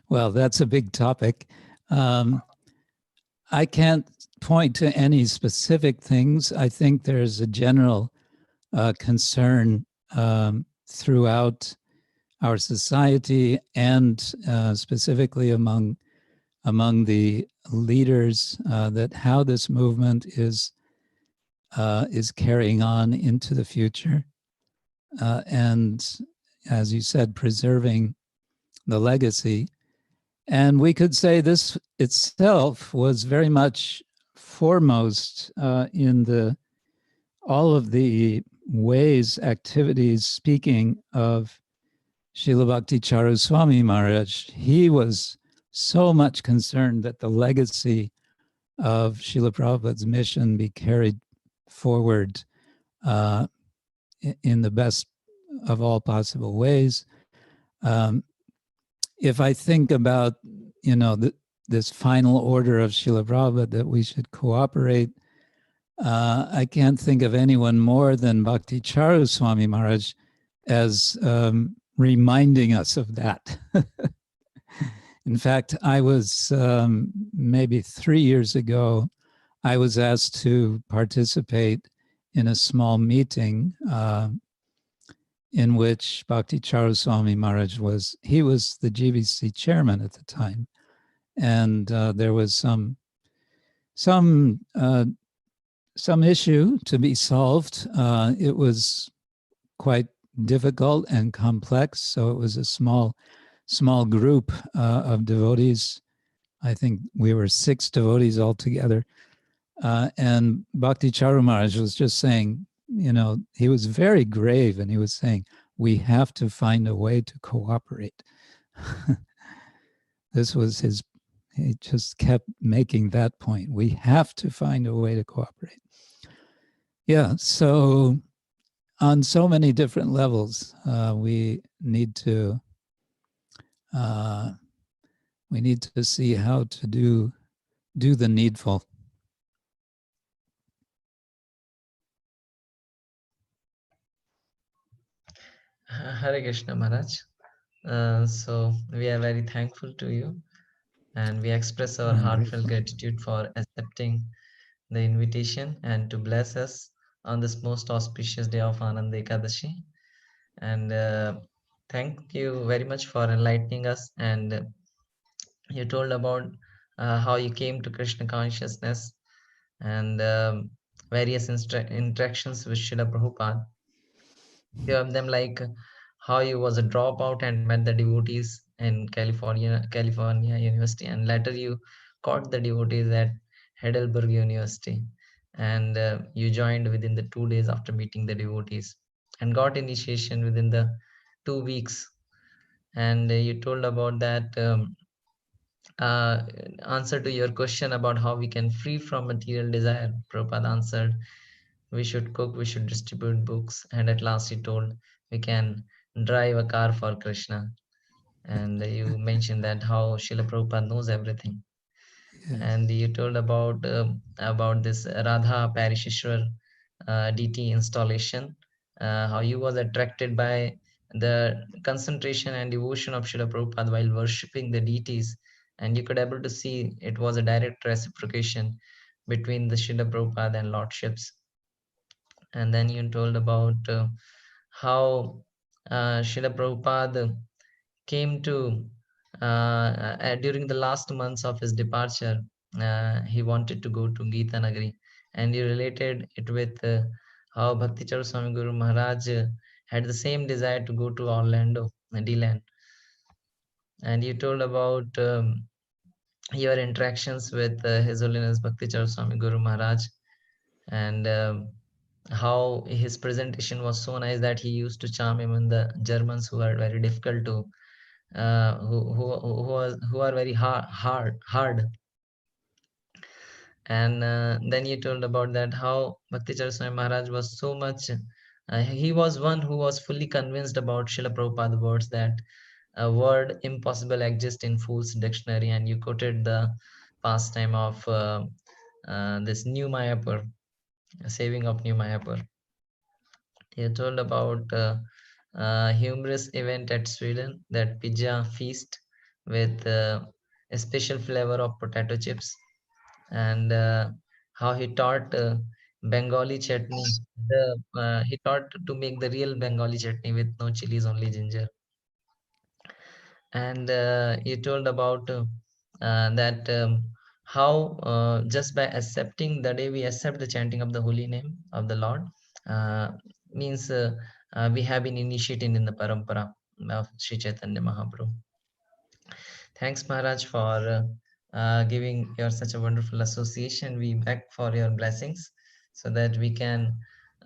Well, that's a big topic. I can't point to any specific things. I think there's a general concern throughout our society and specifically among the leaders that how this movement is carrying on into the future, and as you said, preserving the legacy. And we could say this itself was very much foremost in all of the ways, activities, speaking of Srila Bhakti Charu Swami Maharaj. He was so much concerned that the legacy of Srila Prabhupada's mission be carried forward in the best of all possible ways. If I think about, this final order of Srila Prabhupada that we should cooperate, I can't think of anyone more than Bhakti Charu Swami Maharaj as reminding us of that. In fact, I was maybe 3 years ago, I was asked to participate in a small meeting in which Bhakti Charu Swami Maharaj was the GBC chairman at the time. And there was some issue to be solved. It was quite difficult and complex. So it was a small group of devotees. I think we were 6 devotees altogether. And Bhakti Charu Maharaj was just saying, he was very grave, and he was saying, we have to find a way to cooperate. This was he just kept making that point. We have to find a way to cooperate. Yeah, so on so many different levels, we need to see how to do the needful. Hare Krishna Maharaj. So we are very thankful to you, and we express our heartfelt gratitude for accepting the invitation and to bless us on this most auspicious day of Ananda Ekadashi. And thank you very much for enlightening us. And you told about how you came to Krishna consciousness and various interactions with Srila Prabhupada. Few of them, like how you was a dropout and met the devotees in California University, and later you caught the devotees at Heidelberg University, and you joined within the 2 days after meeting the devotees, and got initiation within the 2 weeks. And you told about that uh, answer to your question about how we can free from material desire. Prabhupada answered, we should cook, we should distribute books, and at last he told, we can drive a car for Krishna. And you mentioned that how Srila Prabhupada knows everything. Yes. And you told about this Radha Parisheshwar DT installation, how you was attracted by the concentration and devotion of Srila Prabhupada while worshipping the deities, and you could able to see it was a direct reciprocation between the Srila Prabhupada and Lordships. And then you told about how Srila Prabhupada came to during the last months of his departure, he wanted to go to Gita Nagari, and you related it with how Bhakti Charu Swami Guru Maharaj had the same desire to go to Orlando, D-Land. And you told about your interactions with His Holiness Bhakti Charu Swami Guru Maharaj, and how his presentation was so nice that he used to charm even the Germans who are very difficult to who are very hard. And then you told about that how Bhakti Charu Swami Maharaj was so much he was one who was fully convinced about Srila Prabhupada's words that a word impossible exists in Fool's dictionary, and you quoted the pastime of this New Mayapur, saving of New Mayapur. You told about humorous event at Sweden, that pizza feast with a special flavor of potato chips, and how he taught Bengali chutney. He taught to make the real Bengali chutney with no chilies, only ginger. And you told about that how just by accepting the day we accept the chanting of the holy name of the Lord uh, means we have been initiated in the parampara of Sri Chaitanya Mahaprabhu. Thanks, Maharaj, for giving your such a wonderful association. We beg for your blessings so that we can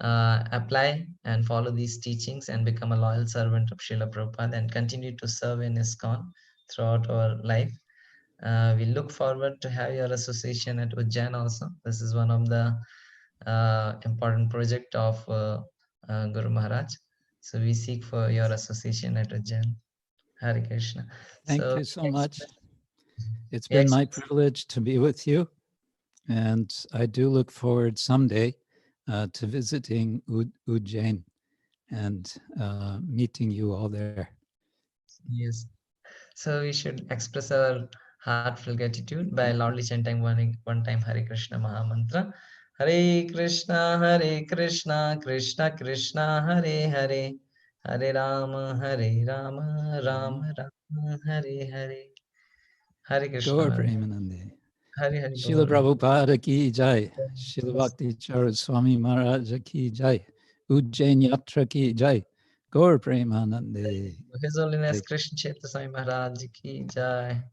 apply and follow these teachings and become a loyal servant of Srila Prabhupada and continue to serve in ISKCON throughout our life. We look forward to have your association at Ujjain also. This is one of the important project of Guru Maharaj. So we seek for your association at Ujjain. Hare Krishna. Thank you so much. It's we been my privilege to be with you, and I do look forward someday to visiting Ujjain and meeting you all there. Yes. So we should express our heartfelt gratitude by loudly chanting one time Hare Krishna Maha Mantra. Hare Krishna, Krishna Krishna, Hare Hare, Hare Rama, Rama Rama, Hare Hare. Hare Krishna. Gaur Premanande. Hare Hare. Srila Prabhupada ki jai. Srila Bhakti Charu Swami Maharaj ki jai. Ujjain Yatra ki jai. Gaur Premanande. His Holiness Jai. Krishna Kshetra Swami Maharaj ki jai.